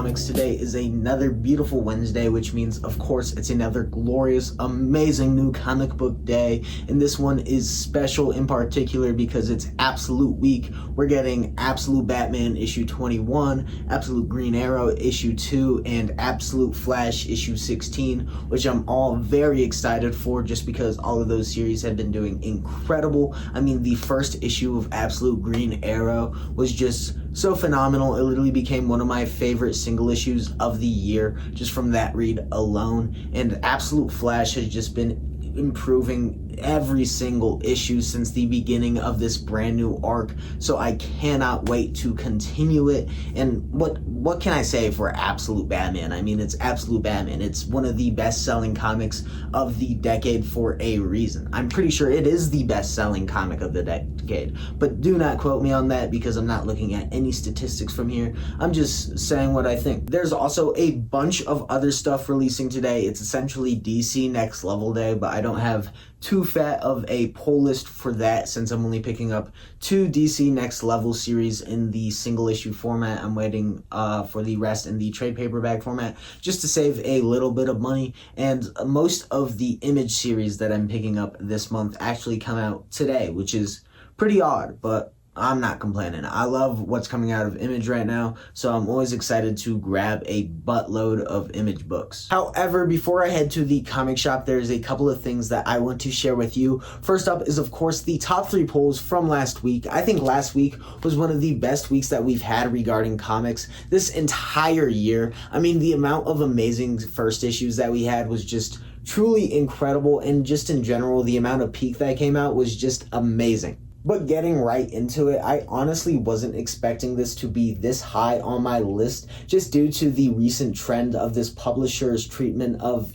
Comics. Today is another beautiful Wednesday, which means, of course, it's another glorious, amazing new comic book day. And this one is special in particular because it's Absolute Week. We're getting Absolute Batman issue 21, Absolute Green Arrow issue 2, and Absolute Flash issue 16, which I'm all very excited for just because all of those series have been doing incredible. I mean, the first issue of Absolute Green Arrow was just so phenomenal. It literally became one of my favorite single issues of the year just from that read alone. And Absolute Flash has just been improving every single issue since the beginning of this brand new arc, so I cannot wait to continue it. And what can I say for Absolute Batman? I mean, it's Absolute Batman. It's one of the best-selling comics of the decade for a reason. I'm pretty sure it is the best-selling comic of the decade, but do not quote me on that because I'm not looking at any statistics from here. I'm just saying what I think. There's also a bunch of other stuff releasing today. It's essentially DC Next Level Day, but I don't have too fat of a pull list for that since I'm only picking up 2 DC Next Level series in the single issue format. I'm waiting for the rest in the trade paperback format just to save a little bit of money. And most of the Image series that I'm picking up this month actually come out today, which is pretty odd, but I'm not complaining. I love what's coming out of Image right now, so I'm always excited to grab a buttload of Image books. However, before I head to the comic shop, there's a couple of things that I want to share with you. First up is, of course, the top 3 polls from last week. I think last week was one of the best weeks that we've had regarding comics this entire year. I mean, the amount of amazing first issues that we had was just truly incredible, and just in general, the amount of peak that came out was just amazing. But getting right into it, I honestly wasn't expecting this to be this high on my list just due to the recent trend of this publisher's treatment of,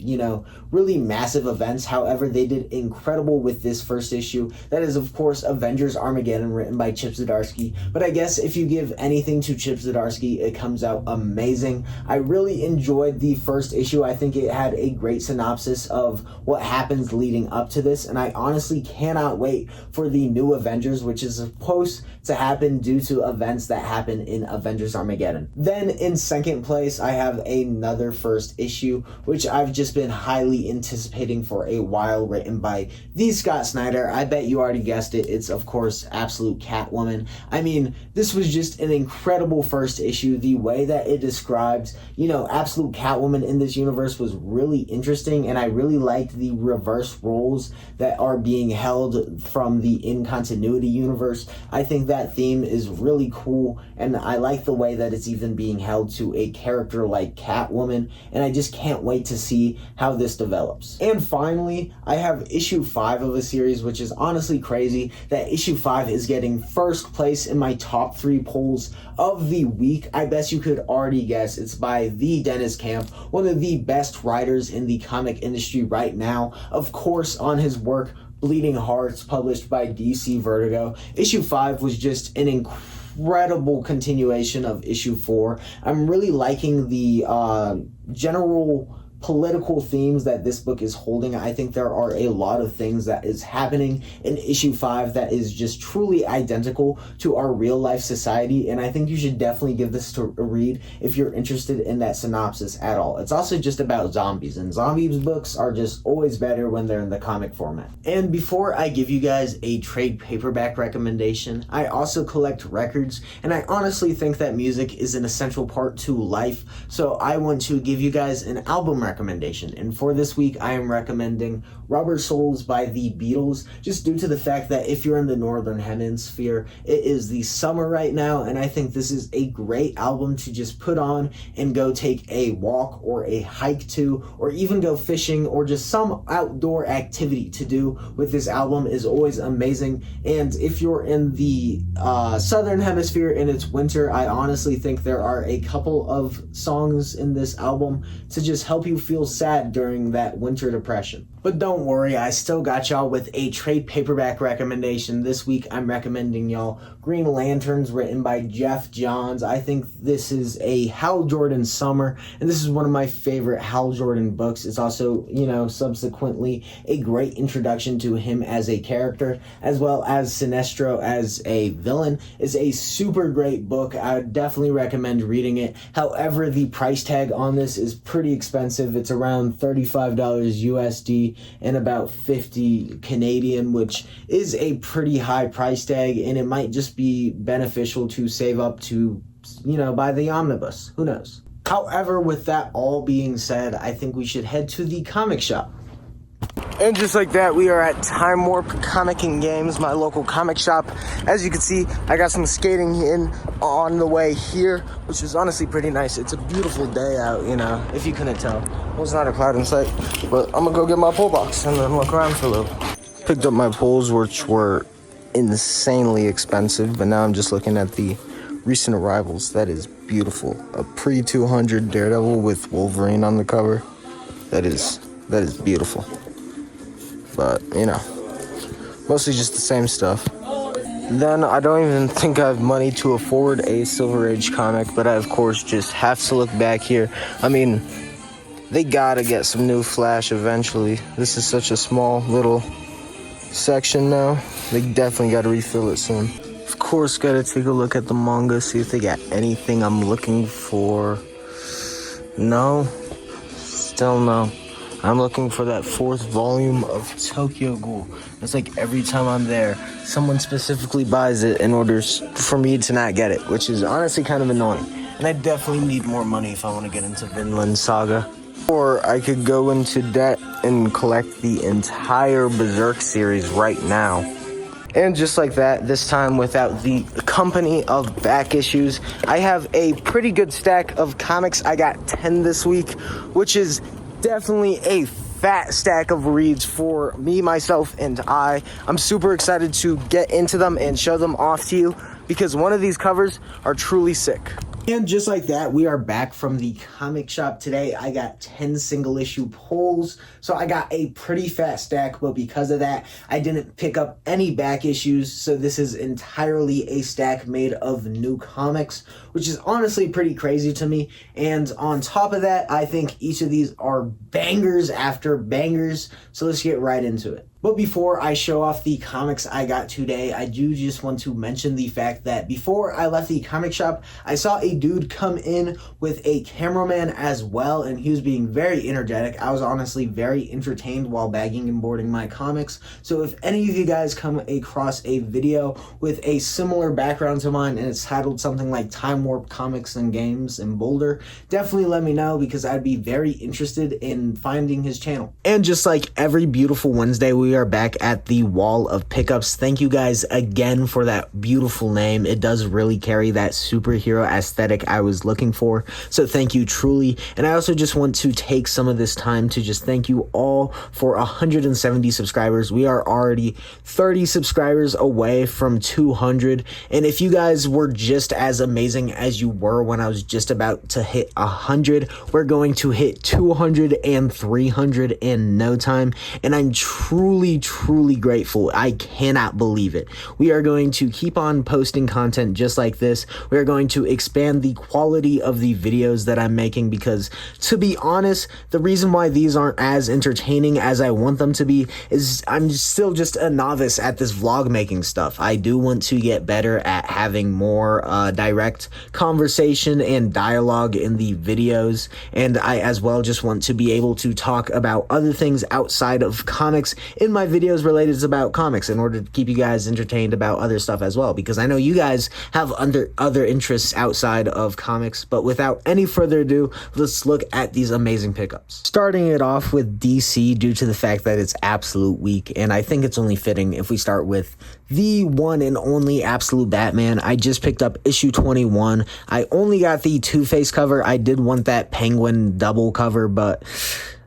really massive events. However, they did incredible with this first issue. That is, of course, Avengers Armageddon, written by Chip Zdarsky. But I guess if you give anything to Chip Zdarsky, it comes out amazing. I really enjoyed the first issue. I think it had a great synopsis of what happens leading up to this, and I honestly cannot wait for the new Avengers, which is supposed to happen due to events that happen in Avengers Armageddon. Then in second place, I have another first issue, which I've just been highly anticipating for a while, written by the Scott Snyder. I bet you already guessed it. It's, of course, Absolute Catwoman. I mean, this was just an incredible first issue. The way that it describes, Absolute Catwoman in this universe was really interesting, and I really liked the reverse roles that are being held from the in-continuity universe. I think that theme is really cool, and I like the way that it's even being held to a character like Catwoman, and I just can't wait to see how this develops. And finally, I have issue 5 of a series, which is honestly crazy that issue 5 is getting first place in my top 3 polls of the week. I bet you could already guess. It's by the Dennis Camp, one of the best writers in the comic industry right now. Of course, on his work Bleeding Hearts, published by DC Vertigo. Issue 5 was just an incredible continuation of issue 4. I'm really liking the general political themes that this book is holding. I think there are a lot of things that is happening in issue 5 that is just truly identical to our real life society, and I think you should definitely give this a read if you're interested in that synopsis at all. It's also just about zombies, and zombies books are just always better when they're in the comic format. And before I give you guys a trade paperback recommendation, I also collect records, and I honestly think that music is an essential part to life, so I want to give you guys an album recommendation. And for this week, I am recommending Rubber Souls by the Beatles, just due to the fact that if you're in the Northern Hemisphere, it is the summer right now, and I think this is a great album to just put on and go take a walk or a hike to, or even go fishing, or just some outdoor activity to do with this album is always amazing. And if you're in the Southern Hemisphere and it's winter, I honestly think there are a couple of songs in this album to just help you you feel sad during that winter depression. But don't worry, I still got y'all with a trade paperback recommendation. This week I'm recommending y'all Green Lanterns, written by Geoff Johns. I think this is a Hal Jordan summer, and this is one of my favorite Hal Jordan books. It's also, subsequently a great introduction to him as a character, as well as Sinestro as a villain. It's a super great book. I would definitely recommend reading it. However, the price tag on this is pretty expensive. It's around $35 USD and about 50 Canadian, which is a pretty high price tag, and it might just be beneficial to save up to, buy the omnibus. Who knows? However, with that all being said, I think we should head to the comic shop. And just like that, we are at Time Warp Comic and Games, my local comic shop. As you can see, I got some skating in on the way here, which is honestly pretty nice. It's a beautiful day out, if you couldn't tell. Well, it's not a cloud in sight, but I'm gonna go get my pole box and then look around for a little. Picked up my poles, which were insanely expensive, but now I'm just looking at the recent arrivals. That is beautiful. A pre-200 Daredevil with Wolverine on the cover. That is beautiful. But, mostly just the same stuff. Then I don't even think I have money to afford a Silver Age comic, but I, of course, just have to look back here. I mean, they gotta get some new Flash eventually. This is such a small little section now. They definitely gotta refill it soon. Of course, gotta take a look at the manga, see if they got anything I'm looking for. No. Still no. I'm looking for that 4th volume of Tokyo Ghoul. It's like every time I'm there, someone specifically buys it in order for me to not get it, which is honestly kind of annoying. And I definitely need more money if I want to get into Vinland Saga. Or I could go into debt and collect the entire Berserk series right now. And just like that, this time without the company of back issues, I have a pretty good stack of comics. I got 10 this week, which is definitely a fat stack of reads for me, myself, and I. I'm super excited to get into them and show them off to you because one of these covers are truly sick. And just like that, we are back from the comic shop today. I got 10 single issue pulls, so I got a pretty fat stack, but because of that, I didn't pick up any back issues, so this is entirely a stack made of new comics, which is honestly pretty crazy to me. And on top of that, I think each of these are bangers after bangers, so let's get right into it. But before I show off the comics I got today, I do just want to mention the fact that before I left the comic shop, I saw a dude come in with a cameraman as well, and he was being very energetic. I was honestly very entertained while bagging and boarding my comics. So if any of you guys come across a video with a similar background to mine and it's titled something like Time Warp Comics and Games in Boulder, definitely let me know because I'd be very interested in finding his channel. And just like every beautiful Wednesday, we are back at the wall of pickups. Thank you guys again for that beautiful name. It does really carry that superhero aesthetic I was looking for. So thank you truly. And I also just want to take some of this time to just thank you all for 170 subscribers. We are already 30 subscribers away from 200. And if you guys were just as amazing as you were when I was just about to hit 100, we're going to hit 200 and 300 in no time. And I'm truly grateful. I cannot believe it. We are going to keep on posting content just like this. We are going to expand the quality of the videos that I'm making because, to be honest, the reason why these aren't as entertaining as I want them to be is I'm still just a novice at this vlog making stuff. I do want to get better at having more direct conversation and dialogue in the videos, and I as well just want to be able to talk about other things outside of comics in my videos related about comics in order to keep you guys entertained about other stuff as well, because I know you guys have other interests outside of comics. But without any further ado, let's look at these amazing pickups. Starting it off with DC, due to the fact that it's Absolute Week, and I think it's only fitting if we start with the one and only Absolute Batman. I just picked up issue 21. I only got the Two-Face cover. I did want that Penguin double cover, but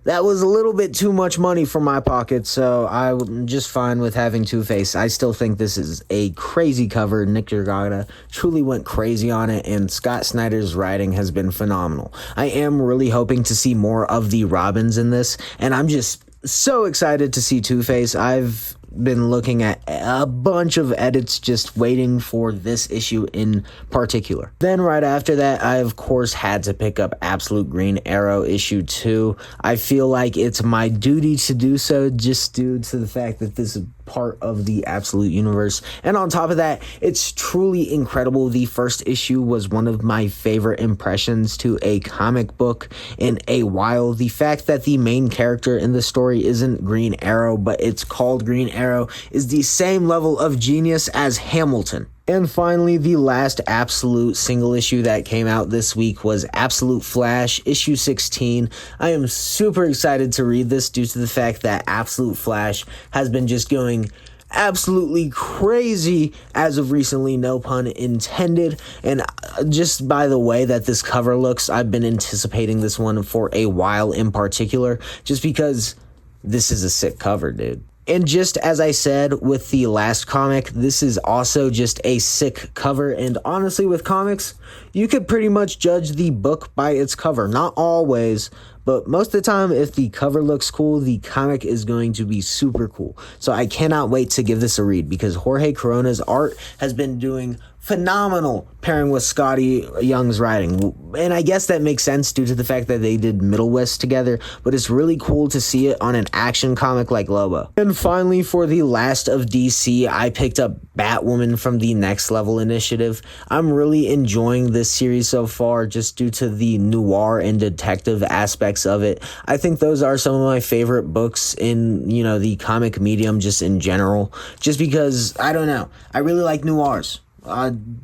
that was a little bit too much money for my pocket, so I'm just fine with having Two-Face. I still think this is a crazy cover. Nick Dragotta truly went crazy on it, and Scott Snyder's writing has been phenomenal. I am really hoping to see more of the Robins in this, and I'm just so excited to see Two-Face. I've been looking at a bunch of edits, just waiting for this issue in particular. Then right after that, I of course had to pick up Absolute Green Arrow issue 2. I feel like it's my duty to do so, just due to the fact that this is part of the Absolute universe. And on top of that, it's truly incredible. The first issue was one of my favorite impressions to a comic book in a while. The fact that the main character in the story isn't Green Arrow, but it's called Green Arrow, is the same level of genius as Hamilton. And finally, the last Absolute single issue that came out this week was Absolute Flash, issue 16. I am super excited to read this due to the fact that Absolute Flash has been just going absolutely crazy as of recently, no pun intended. And just by the way that this cover looks, I've been anticipating this one for a while in particular, just because this is a sick cover, dude. And just as I said with the last comic, this is also just a sick cover. And honestly, with comics, you could pretty much judge the book by its cover. Not always, but most of the time, if the cover looks cool, the comic is going to be super cool. So I cannot wait to give this a read, because Jorge Corona's art has been doing phenomenal pairing with Scotty Young's writing. And I guess that makes sense due to the fact that they did Middle West together, but it's really cool to see it on an action comic like Lobo. And finally, for the last of DC, I picked up Batwoman from the Next Level Initiative. I'm really enjoying this series so far, just due to the noir and detective aspects of it. I think those are some of my favorite books in, the comic medium just in general, just because, I don't know, I really like noirs.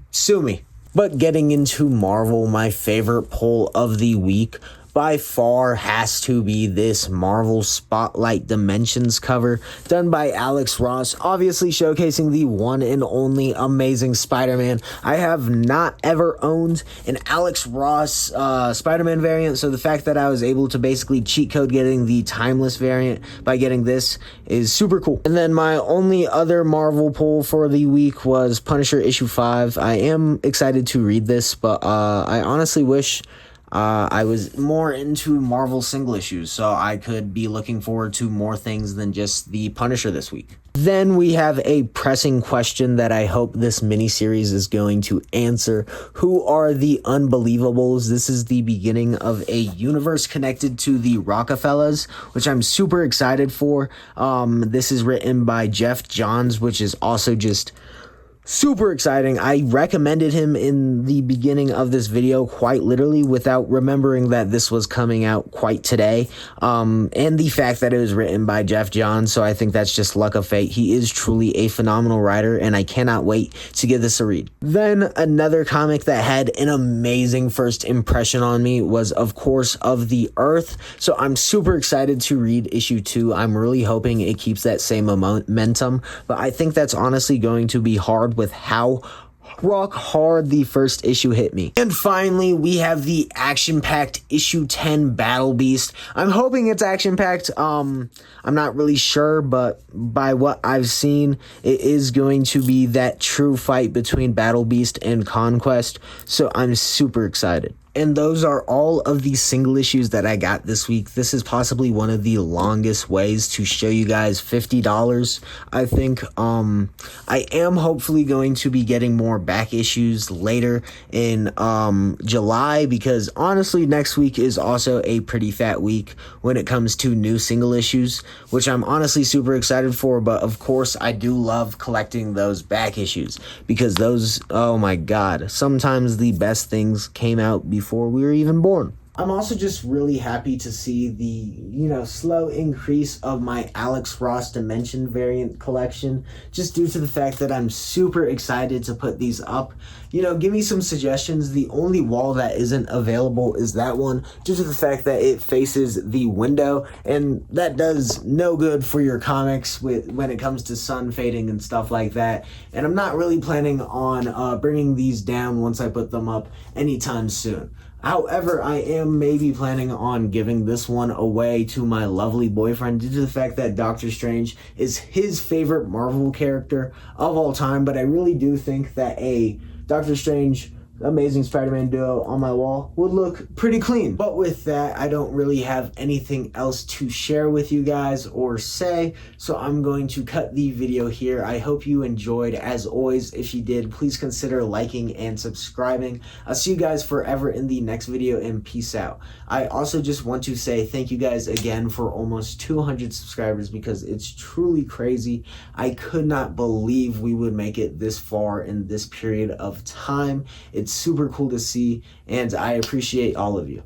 Sue me. But getting into Marvel, my favorite pull of the week by far has to be this Marvel Spotlight Dimensions cover done by Alex Ross, obviously showcasing the one and only Amazing Spider-Man. I have not ever owned an Alex Ross Spider-Man variant, so the fact that I was able to basically cheat code getting the Timeless variant by getting this is super cool. And then my only other Marvel pull for the week was Punisher issue 5. I am excited to read this, but I honestly wish I was more into Marvel single issues, so I could be looking forward to more things than just the Punisher this week. Then we have a pressing question that I hope this miniseries is going to answer. Who are the Unbelievables? This is the beginning of a universe connected to the Rockefellers, which I'm super excited for. This is written by Geoff Johns, which is also just super exciting. I recommended him in the beginning of this video quite literally without remembering that this was coming out quite today. And the fact that it was written by Geoff Johns, so I think that's just luck of fate. He is truly a phenomenal writer, and I cannot wait to give this a read. Then another comic that had an amazing first impression on me was, of course, Of the Earth. So I'm super excited to read issue 2. I'm really hoping it keeps that same momentum, but I think that's honestly going to be hard with how rock hard the first issue hit me. And finally, we have the action-packed issue 10 Battle Beast. I'm hoping it's action-packed. I'm not really sure, but by what I've seen, it is going to be that true fight between Battle Beast and Conquest, so I'm super excited. And those are all of the single issues that I got this week. This is possibly one of the longest ways to show you guys $50, I think. I am hopefully going to be getting more back issues later in July, because honestly, next week is also a pretty fat week when it comes to new single issues, which I'm honestly super excited for. But of course, I do love collecting those back issues, because those, oh my god, sometimes the best things came out before we were even born. I'm also just really happy to see the, slow increase of my Alex Ross Dimension variant collection, just due to the fact that I'm super excited to put these up. Give me some suggestions. The only wall that isn't available is that one, due to the fact that it faces the window, and that does no good for your comics when it comes to sun fading and stuff like that. And I'm not really planning on bringing these down once I put them up anytime soon. However, I am maybe planning on giving this one away to my lovely boyfriend due to the fact that Doctor Strange is his favorite Marvel character of all time, but I really do think that a Doctor Strange Amazing Spider-Man duo on my wall would look pretty clean. But with that, I don't really have anything else to share with you guys or say, so I'm going to cut the video here. I hope you enjoyed. As always, if you did, please consider liking and subscribing. I'll see you guys forever in the next video, and peace out. I also just want to say thank you guys again for almost 200 subscribers, because it's truly crazy. I could not believe we would make it this far in this period of time. It's super cool to see, and I appreciate all of you.